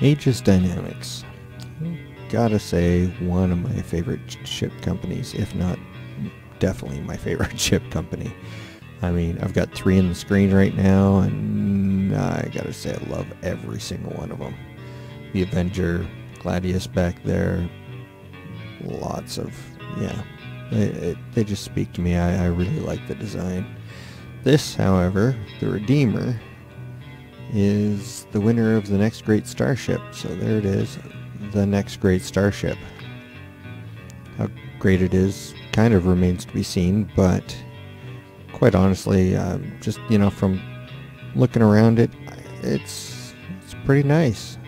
Aegis Dynamics. Gotta say, one of my favorite ship companies, if not definitely my favorite ship company. I mean, I've got 3 in the screen right now, and I gotta say I love every single one of them. The Avenger, Gladius back there, lots of, yeah, they just speak to me. I really like the design. This, however, the Redeemer, is the winner of the Next Great Starship. So there it is, the Next Great Starship. How great it is kind of remains to be seen, but quite honestly, just, you know, from looking around it, it's pretty nice.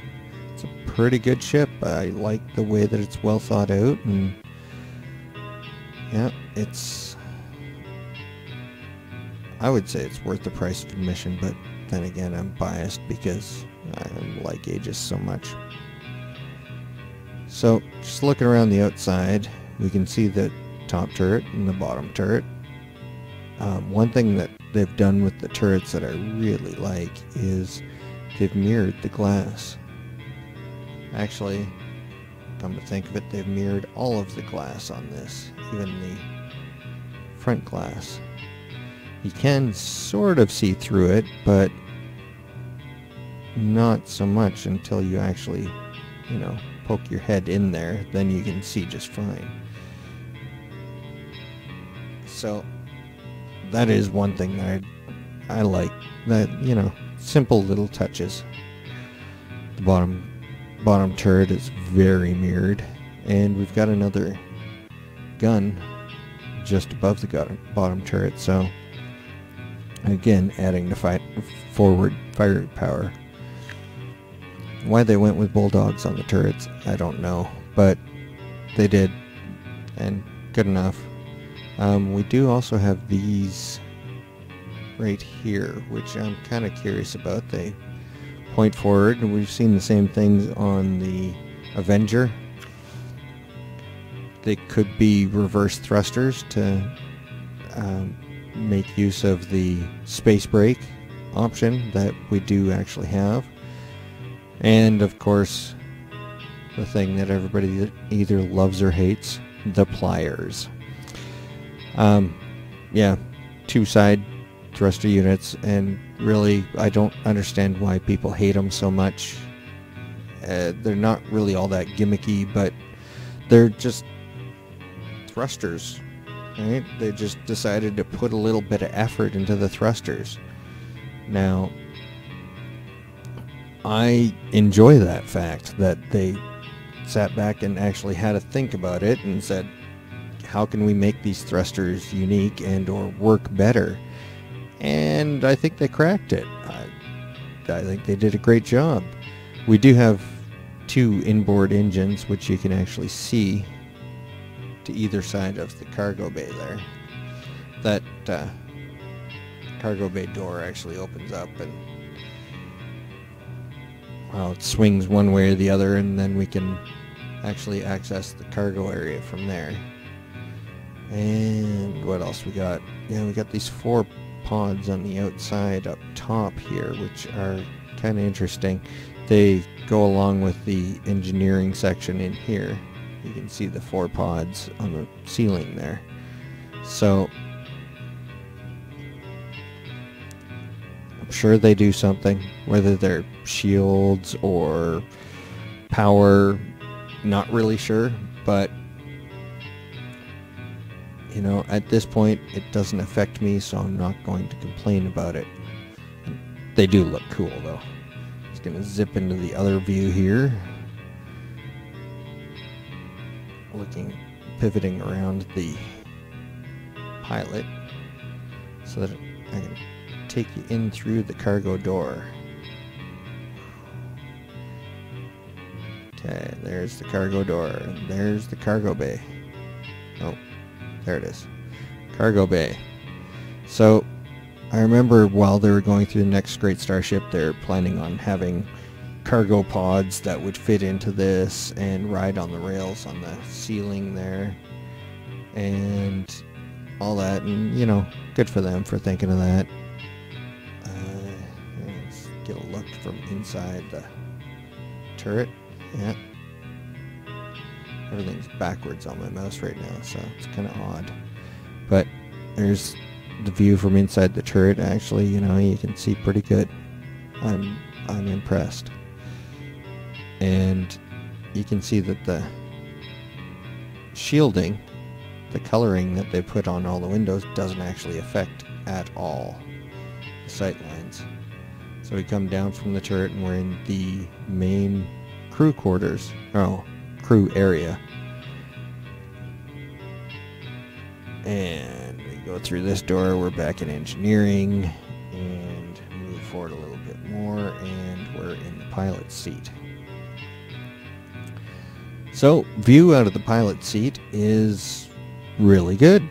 It's a pretty good ship. I like the way that it's well thought out, and yeah, I would say it's worth the price of admission, but then again, I'm biased because I like Aegis so much. So, just looking around the outside, we can see the top turret and the bottom turret. One thing that they've done with the turrets that I really like is they've mirrored the glass. Actually, come to think of it, they've mirrored all of the glass on this, even the front glass. You can sort of see through it, but not so much until you actually, you know, poke your head in there. Then you can see just fine. So that is one thing that I like, that, you know, simple little touches. The bottom turret is very mirrored, and we've got another gun just above the bottom turret, so again, adding to forward firepower. Why they went with bulldogs on the turrets, I don't know, but they did, and good enough. We do also have these right here, which I'm kind of curious about. They point forward, and we've seen the same things on the Avenger. They could be reverse thrusters to make use of the space brake option that we do actually have. And of course, the thing that everybody either loves or hates, the pliers. Yeah, 2 side thruster units, and really I don't understand why people hate them so much. They're not really all that gimmicky, but they're just thrusters, right? They just decided to put a little bit of effort into the thrusters. Now, I enjoy that fact that they sat back and actually had to think about it and said, how can we make these thrusters unique and or work better? And I think they cracked it. I think they did a great job. We do have 2 inboard engines, which you can actually see to either side of the cargo bay there. That cargo bay door actually opens up, and well, it swings one way or the other, and then we can actually access the cargo area from there. And what else we got? Yeah, we got these 4 pods on the outside up top here, which are kind of interesting. They go along with the engineering section in here. You can see the 4 pods on the ceiling there. So I'm sure they do something, whether they're shields or power, not really sure, but you know, at this point it doesn't affect me, so I'm not going to complain about it. They do look cool though. Just gonna zip into the other view here, pivoting around the pilot so that I can take you in through the cargo door. Okay, there's the cargo door, and there's the cargo bay. Oh, there it is. Cargo bay. So, I remember while they were going through the Next Great Starship, they're planning on having cargo pods that would fit into this and ride on the rails on the ceiling there and all that, and you know, good for them for thinking of that. Let's get a look from inside the turret. Yeah. Everything's backwards on my mouse right now, so it's kind of odd. But there's the view from inside the turret. Actually, you know, you can see pretty good. I'm impressed. And you can see that the shielding, the coloring that they put on all the windows, doesn't actually affect at all the sight lines. So we come down from the turret and we're in the main crew quarters, crew area. And we go through this door, we're back in engineering, and move forward a little bit more, and we're in the pilot's seat. So, view out of the pilot seat is really good.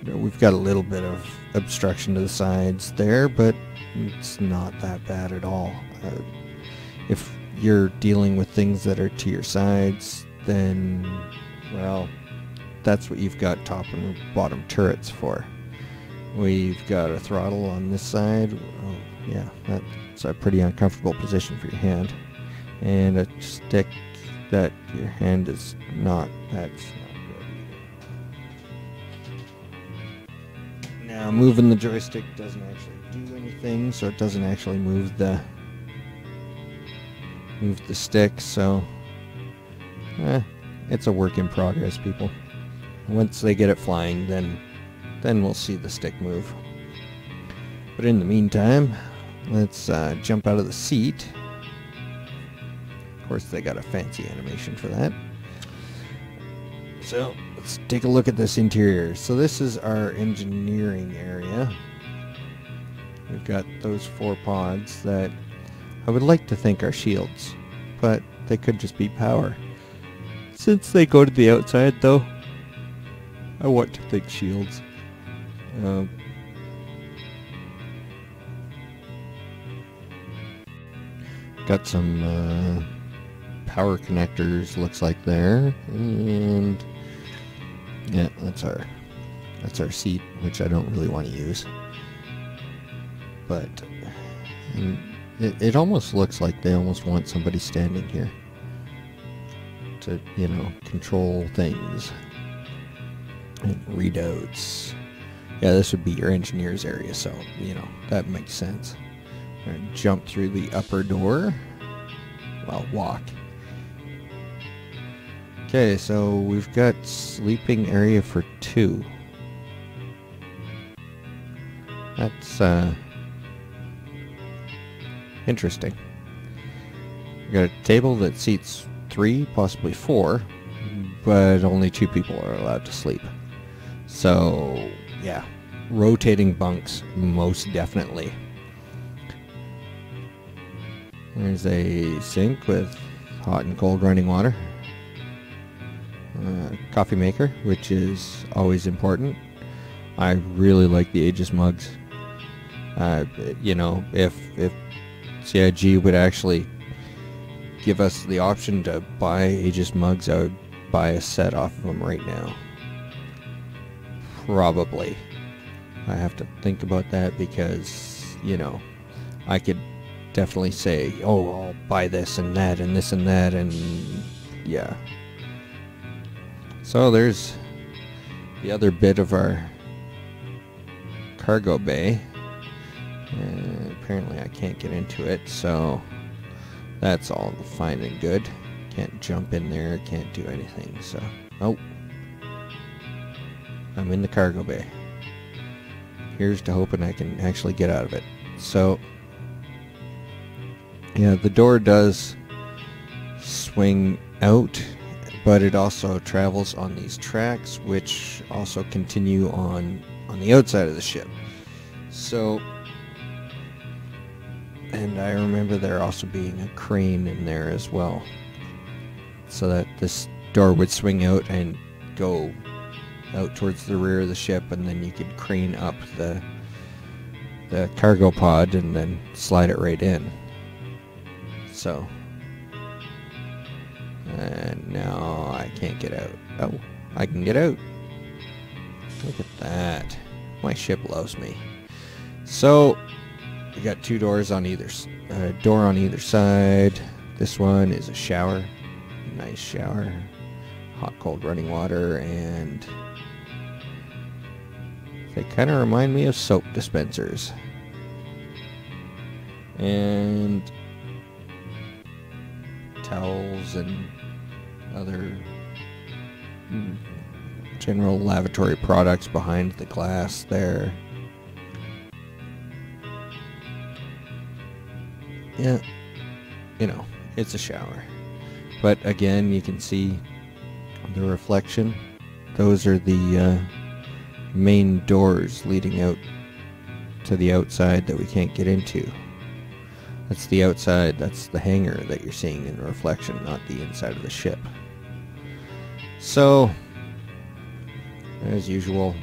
We've got a little bit of obstruction to the sides there, but it's not that bad at all. If you're dealing with things that are to your sides, then, well, that's what you've got top and bottom turrets for. We've got a throttle on this side. Oh, yeah, that's a pretty uncomfortable position for your hand. And a stick that your hand is not, that's not good either. Now, moving the joystick doesn't actually do anything, so it doesn't actually move the stick, so it's a work in progress, people. Once they get it flying, then we'll see the stick move. But in the meantime, let's jump out of the seat. Of course, they got a fancy animation for that. So let's take a look at this interior. So this is our engineering area. We've got those 4 pods that I would like to think are shields, but they could just be power. Since they go to the outside, though, I want to think shields. Got some power connectors, looks like there, and yeah, that's our seat, which I don't really want to use. But it almost looks like they almost want somebody standing here to, you know, control things. And readouts. Yeah, this would be your engineer's area, so, you know, that makes sense. We're going to jump through the upper door. Well, walk. Okay, so we've got sleeping area for 2. That's, interesting. We've got a table that seats 3, possibly 4, but only 2 people are allowed to sleep. So, yeah, rotating bunks, most definitely. There's a sink with hot and cold running water. Coffee maker, which is always important. I really like the Aegis mugs. You know, if CIG would actually give us the option to buy Aegis mugs, I would buy a set off of them right now. Probably. I have to think about that because, you know, I could definitely say, oh, I'll buy this and that and this and that, and yeah. So there's the other bit of our cargo bay. Apparently I can't get into it, so that's all fine and good. Can't jump in there, can't do anything, so... Oh. I'm in the cargo bay. Here's to hoping I can actually get out of it. So, yeah, the door does swing out, but it also travels on these tracks, which also continue on the outside of the ship. So, and I remember there also being a crane in there as well, so that this door would swing out and go out towards the rear of the ship, and then you could crane up the cargo pod and then slide it right in. So, and now I can't get out. Oh, I can get out. Look at that. My ship loves me. So, we got 2 doors on either door on either side. This one is a shower. Nice shower. Hot, cold running water, and they kind of remind me of soap dispensers. And towels and other general lavatory products behind the glass there. Yeah, you know, it's a shower. But again, you can see the reflection. Those are the main doors leading out to the outside that we can't get into. That's the outside, that's the hangar that you're seeing in the reflection, not the inside of the ship. So, as usual,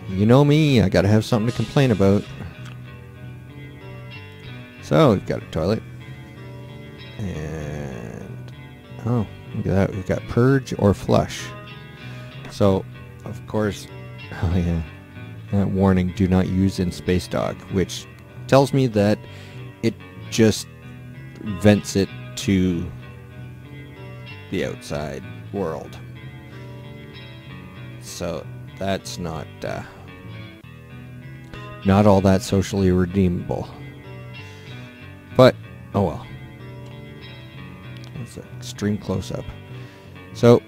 you know me, I gotta have something to complain about. So, we've got a toilet. And, oh, look at that, we've got purge or flush. So, of course, oh yeah, that warning, do not use in Space Dock, which tells me that it just vents it to the outside world. So that's not all that socially redeemable. But oh well. That's an extreme close-up. So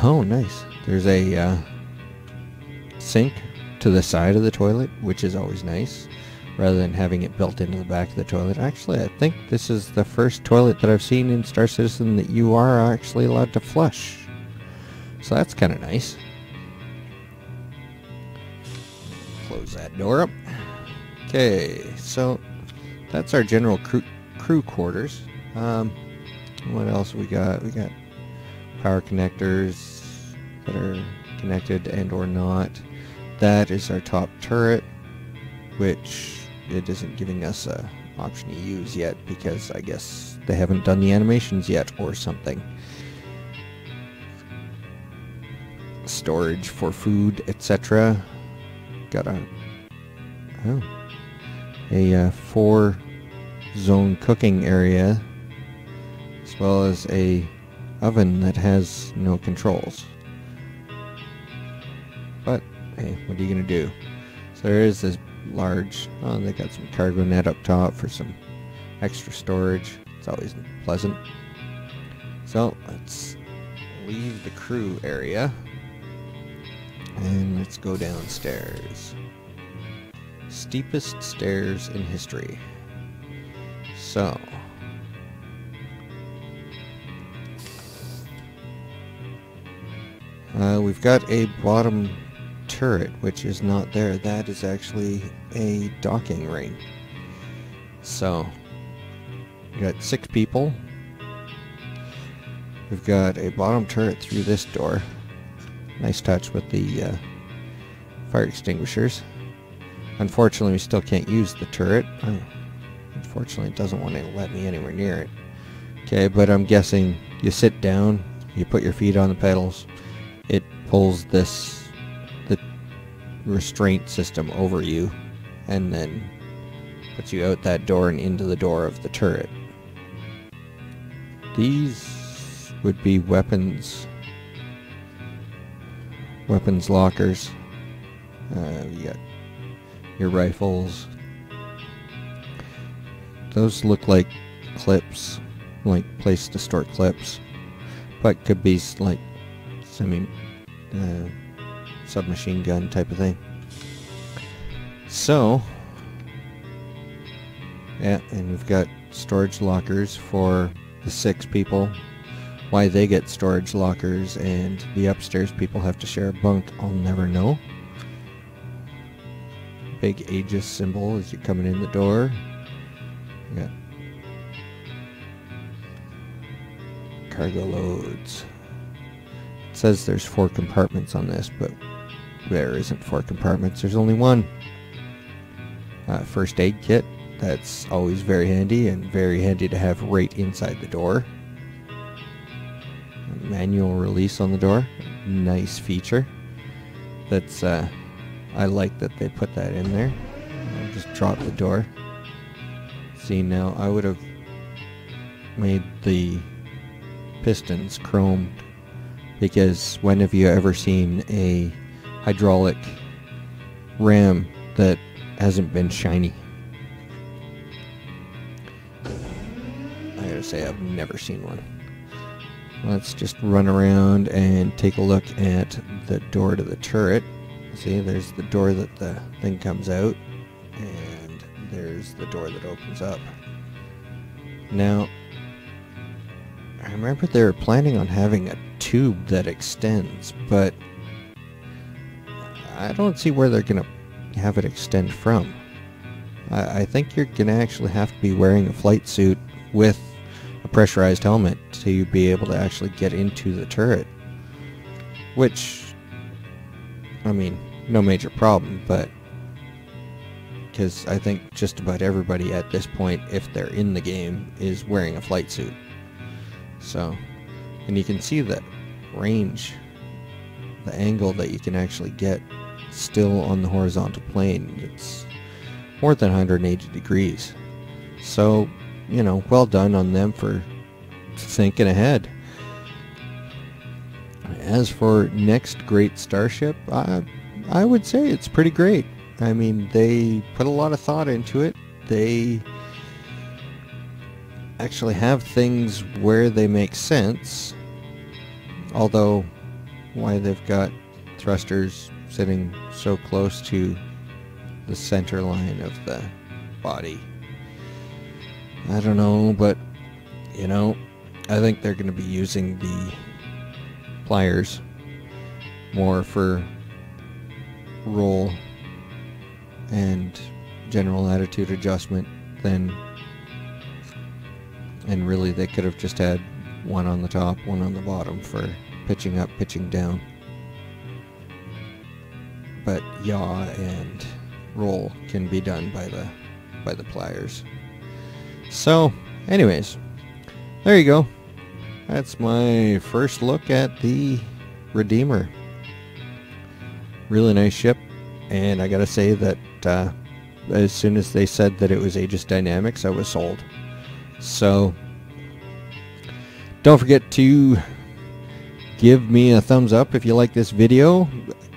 oh nice. There's a sink to the side of the toilet, which is always nice, rather than having it built into the back of the toilet. Actually, I think this is the first toilet that I've seen in Star Citizen that you are actually allowed to flush. So that's kind of nice. Close that door up. Okay, so that's our general crew quarters. What else we got? We got power connectors that are connected and or not. That is our top turret, which it isn't giving us a option to use yet because I guess they haven't done the animations yet or something. Storage for food, etc. Got a 4-zone cooking area, as well as a oven that has no controls. But hey, what are you gonna do? So there is this large, oh, they got some cargo net up top for some extra storage. It's always pleasant. So let's leave the crew area and let's go downstairs. Steepest stairs in history. So we've got a bottom turret, which is not there. That is actually a docking ring. So we got 6 people. We've got a bottom turret through this door. Nice touch with the fire extinguishers. Unfortunately, we still can't use the turret. Unfortunately, it doesn't want to let me anywhere near it. Okay, but I'm guessing you sit down, you put your feet on the pedals, it pulls the restraint system over you, and then puts you out that door and into the door of the turret. These would be weapons lockers. You got your rifles. Those look like clips, like place to store clips, but could be like submachine gun type of thing. So yeah, and we've got storage lockers for the 6 people. Why they get storage lockers and the upstairs people have to share a bunk, I'll never know. Big Aegis symbol as you're coming in the door. Yeah. Cargo loads. It says there's 4 compartments on this, but there isn't 4 compartments. There's only one. First aid kit. That's always very handy, and very handy to have right inside the door. Manual release on the door. Nice feature. That's I like that they put that in there. I'll just drop the door. See, now I would have made the pistons chromed, because when have you ever seen a hydraulic ram that hasn't been shiny? I gotta say, I've never seen one. Let's just run around and take a look at the door to the turret. See, there's the door that the thing comes out, and there's the door that opens up. Now, I remember they were planning on having a tube that extends, but I don't see where they're going to have it extend from. I think you're going to actually have to be wearing a flight suit with a pressurized helmet to be able to actually get into the turret. Which, I mean, no major problem, but because I think just about everybody at this point, if they're in the game, is wearing a flight suit. So, and you can see the range, the angle that you can actually get still on the horizontal plane. It's more than 180 degrees. So, you know, well done on them for thinking ahead. As for Next Great Starship, I would say it's pretty great. I mean, they put a lot of thought into it. They actually have things where they make sense, although why they've got thrusters sitting so close to the center line of the body, I don't know, but you know, I think they're going to be using the pliers more for roll and general attitude adjustment than, and really they could have just had one on the top, one on the bottom for pitching up, pitching down. But yaw and roll can be done by the pliers. So, anyways, there you go. That's my first look at the Redeemer. Really nice ship, and I gotta say that as soon as they said that it was Aegis Dynamics, I was sold. So, don't forget to give me a thumbs up if you like this video.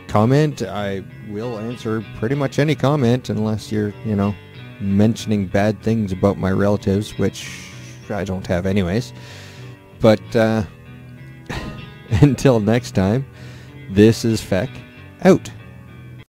Comment. I will answer pretty much any comment, unless you're, you know, mentioning bad things about my relatives, which I don't have anyways. But until next time, this is Feck, out.